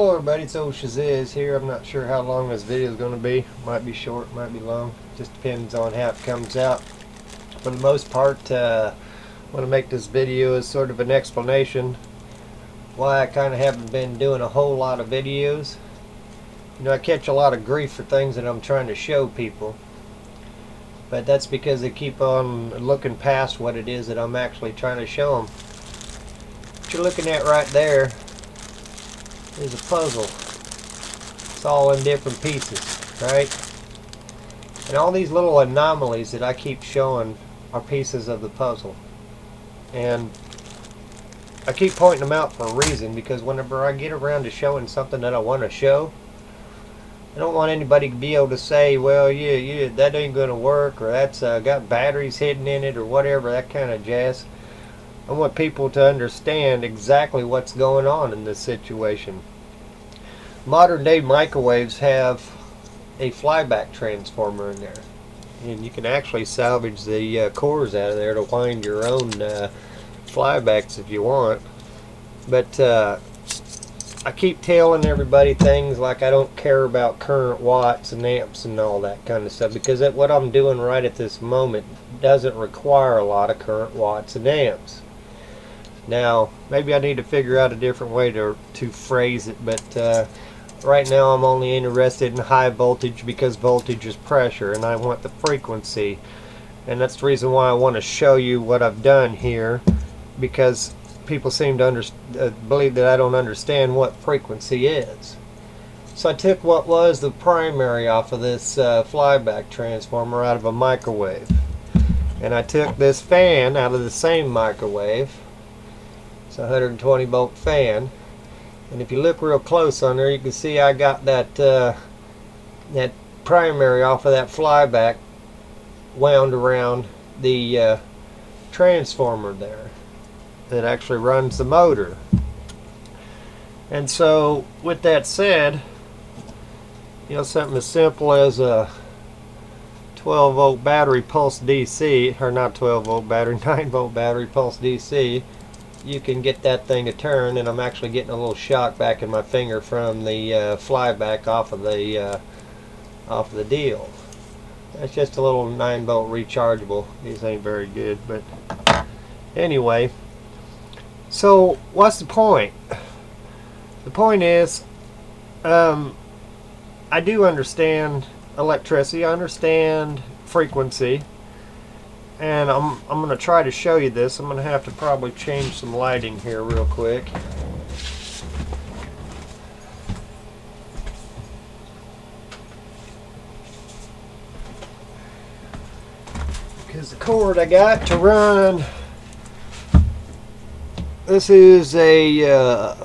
Hello everybody, it's old Shazizz here. I'm not sure how long this video is going to be. Might be short, might be long. Just depends on how it comes out. For the most part, I want to make this video as sort of an explanation why I kind of haven't been doing a whole lot of videos. You know, I catch a lot of grief for things that I'm trying to show people. But that's because they keep on looking past what it is that I'm actually trying to show them. What you're looking at right there is a puzzle. It's all in different pieces, right? And all these little anomalies that I keep showing are pieces of the puzzle. And I keep pointing them out for a reason, because whenever I get around to showing something that I want to show, I don't want anybody to be able to say, well, yeah, that ain't going to work, or that's got batteries hidden in it, or whatever, that kind of jazz. I want people to understand exactly what's going on in this situation. Modern day microwaves have a flyback transformer in there, and you can actually salvage the cores out of there to wind your own flybacks if you want. But I keep telling everybody things like I don't care about current watts and amps and all that kind of stuff, because what I'm doing right at this moment doesn't require a lot of current watts and amps. Now, maybe I need to figure out a different way to phrase it, but right now I'm only interested in high voltage, because voltage is pressure and I want the frequency. And that's the reason why I want to show you what I've done here, because people seem to believe that I don't understand what frequency is. So I took what was the primary off of this flyback transformer out of a microwave, and I took this fan out of the same microwave. It's a 120 volt fan, and if you look real close on there, you can see I got that that primary off of that flyback wound around the transformer there that actually runs the motor. And so with that said, you know, something as simple as a 12 volt battery pulse DC, or not 12 volt battery, 9 volt battery pulse DC, you can get that thing to turn. And I'm actually getting a little shock back in my finger from the flyback off of the deal. That's just a little 9 volt rechargeable. These ain't very good, but anyway. So what's the point? The point is, I do understand electricity. I understand frequency. And I'm going to try to show you this. I'm going to have to probably change some lighting here real quick. Because the cord I got to run, this is a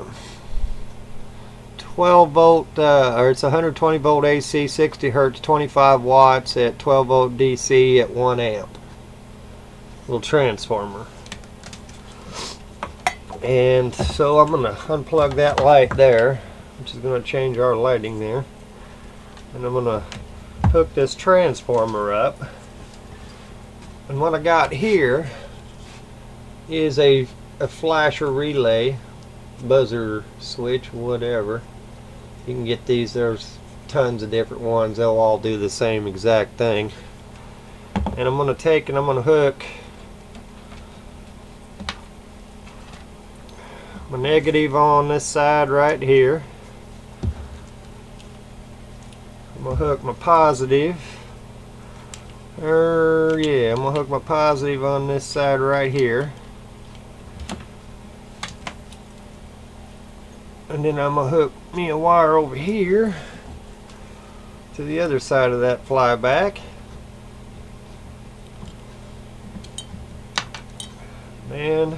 12 volt, or it's 120 volt AC, 60 hertz, 25 watts at 12 volt DC at 1 amp. Little transformer. And so I'm going to unplug that light there, which is going to change our lighting there, and I'm going to hook this transformer up. And what I got here is a flasher relay, buzzer switch, whatever. You can get these, there's tons of different ones, they'll all do the same exact thing. And I'm going to take and I'm going to hook my negative on this side right here. I'm going to hook my positive. I'm going to hook my positive on this side right here. And then I'm going to hook me a wire over here to the other side of that flyback. And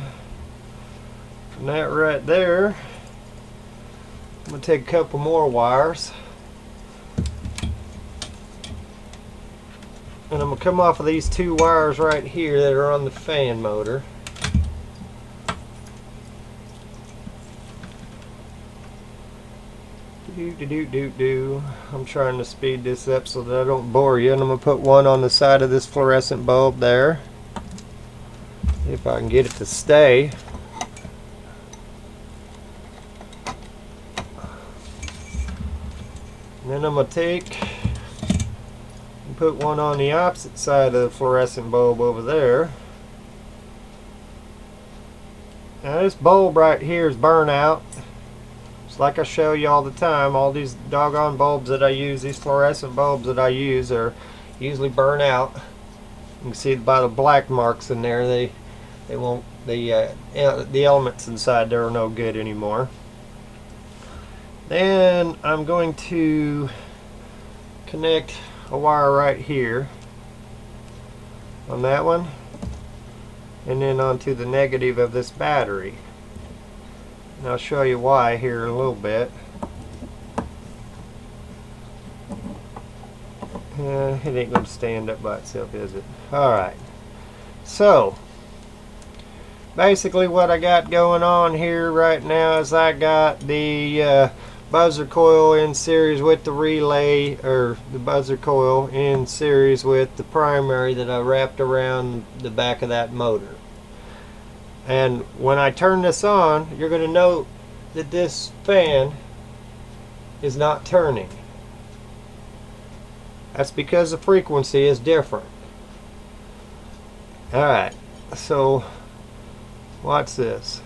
from that right there, I'm going to take a couple more wires, and I'm going to come off of these two wires right here that are on the fan motor. I'm trying to speed this up so that I don't bore you, and I'm going to put one on the side of this fluorescent bulb there, if I can get it to stay. And I'm going to take and put one on the opposite side of the fluorescent bulb over there. Now this bulb right here is burnt out. It's like I show you all the time. All these doggone bulbs that I use, these fluorescent bulbs that I use, are usually burnt out. You can see by the black marks in there, they won't, the elements inside there are no good anymore. Then I'm going to connect a wire right here on that one, and then onto the negative of this battery. And I'll show you why here in a little bit. It ain't going to stand up by itself, is it? Alright. So, basically what I got going on here right now is I got the buzzer coil in series with the relay, or the buzzer coil in series with the primary that I wrapped around the back of that motor. And when I turn this on, you're going to note that this fan is not turning. That's because the frequency is different. Alright, so watch this.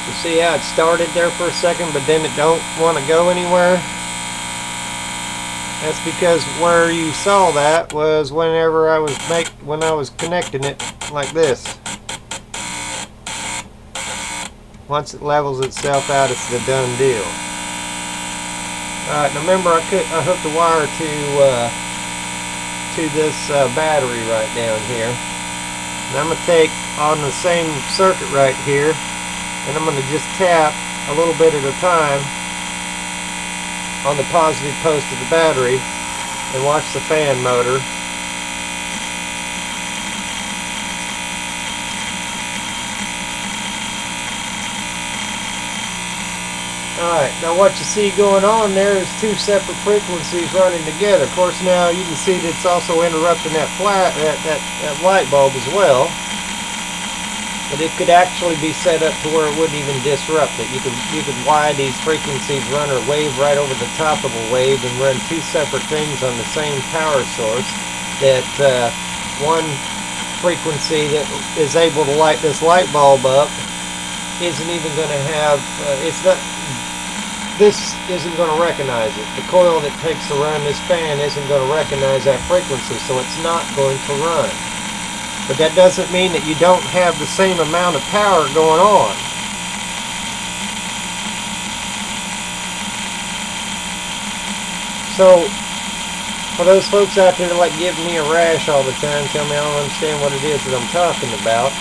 You see how it started there for a second, but then it don't want to go anywhere? That's because where you saw that was whenever when I was connecting it like this. Once it levels itself out, it's the done deal. Alright, now remember I hooked the wire to this battery right down here. And I'm going to take on the same circuit right here, and I'm going to just tap a little bit at a time on the positive post of the battery and watch the fan motor. Alright, now what you see going on there is two separate frequencies running together. Of course now you can see that it's also interrupting that light bulb as well. But it could actually be set up to where it wouldn't even disrupt it. You could wire these frequencies, run a wave right over the top of a wave, and run two separate things on the same power source. That one frequency that is able to light this light bulb up isn't even going to have. This isn't going to recognize it. The coil that takes to run this fan isn't going to recognize that frequency, so it's not going to run. But that doesn't mean that you don't have the same amount of power going on. So, for those folks out there that like giving me a rash all the time, tell me I don't understand what it is that I'm talking about.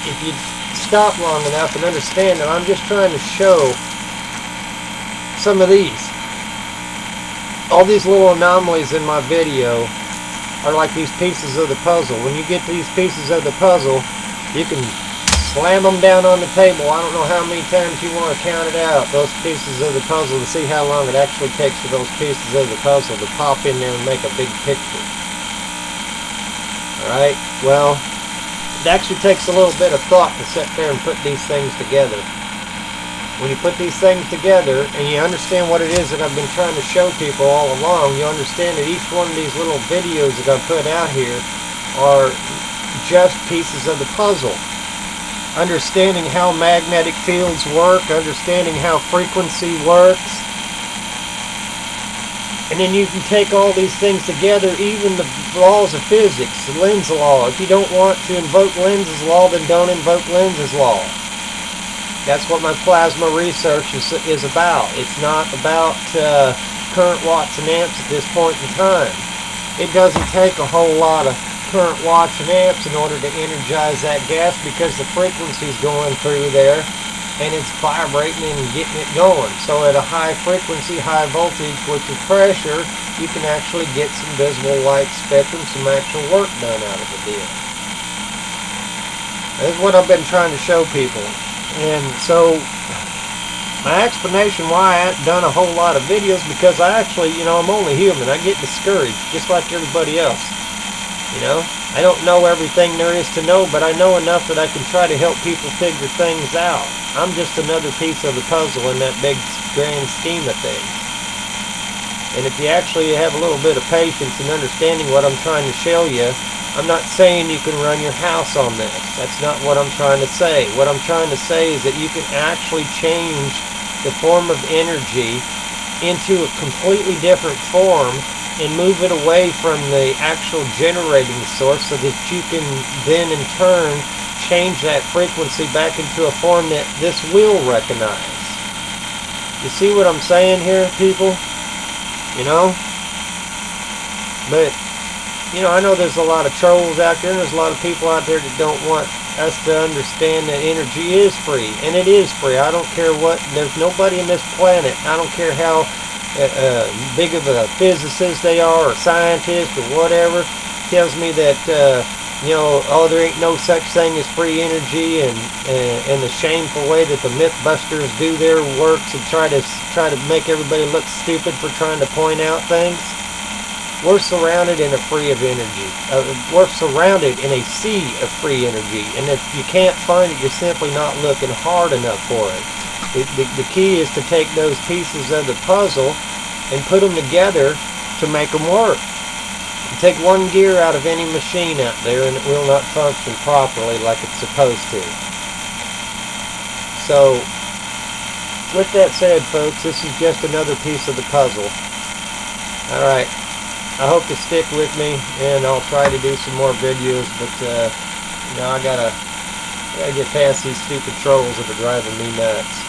If you stop long enough and understand that I'm just trying to show some of these. All these little anomalies in my video are like these pieces of the puzzle. When you get these pieces of the puzzle, you can slam them down on the table. I don't know how many times you want to count it out, those pieces of the puzzle, to see how long it actually takes for those pieces of the puzzle to pop in there and make a big picture. Alright, well, it actually takes a little bit of thought to sit there and put these things together. When you put these things together and you understand what it is that I've been trying to show people all along, you understand that each one of these little videos that I've put out here are just pieces of the puzzle. Understanding how magnetic fields work, understanding how frequency works, and then you can take all these things together, even the laws of physics, the Lenz's law. If you don't want to invoke Lenz's law, then don't invoke Lenz's law. That's what my plasma research is about. It's not about current watts and amps at this point in time. It doesn't take a whole lot of current watts and amps in order to energize that gas, because the frequency's going through there and it's vibrating and getting it going. So at a high frequency, high voltage, which is pressure, you can actually get some visible light spectrum, some actual work done out of the deal. That's what I've been trying to show people. And so my explanation why I haven't done a whole lot of videos, because I actually, I'm only human. I get discouraged just like everybody else. You know, I don't know everything there is to know, but I know enough that I can try to help people figure things out. I'm just another piece of the puzzle in that big grand scheme of things. And if you actually have a little bit of patience and understanding what I'm trying to show you, I'm not saying you can run your house on this. That's not what I'm trying to say. What I'm trying to say is that you can actually change the form of energy into a completely different form and move it away from the actual generating source so that you can then in turn change that frequency back into a form that this will recognize. You see what I'm saying here, people? You know? But, you know, I know there's a lot of trolls out there, and there's a lot of people out there that don't want us to understand that energy is free, and it is free. I don't care what, there's nobody in this planet, I don't care how big of a physicist they are, or scientist, or whatever, tells me that, you know, oh, there ain't no such thing as free energy, and the shameful way that the Mythbusters do their works and try to make everybody look stupid for trying to point out things. We're surrounded in a free of energy. We're surrounded in a sea of free energy, and if you can't find it, you're simply not looking hard enough for it. The key is to take those pieces of the puzzle and put them together to make them work. You take one gear out of any machine out there and it will not function properly like it's supposed to. So, with that said, folks, this is just another piece of the puzzle. Alright, I hope you stick with me, and I'll try to do some more videos, but you know, I gotta get past these stupid trolls that are driving me nuts.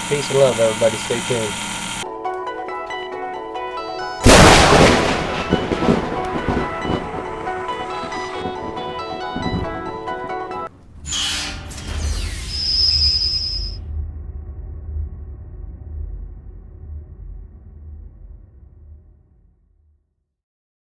Peace and love, everybody. Stay tuned.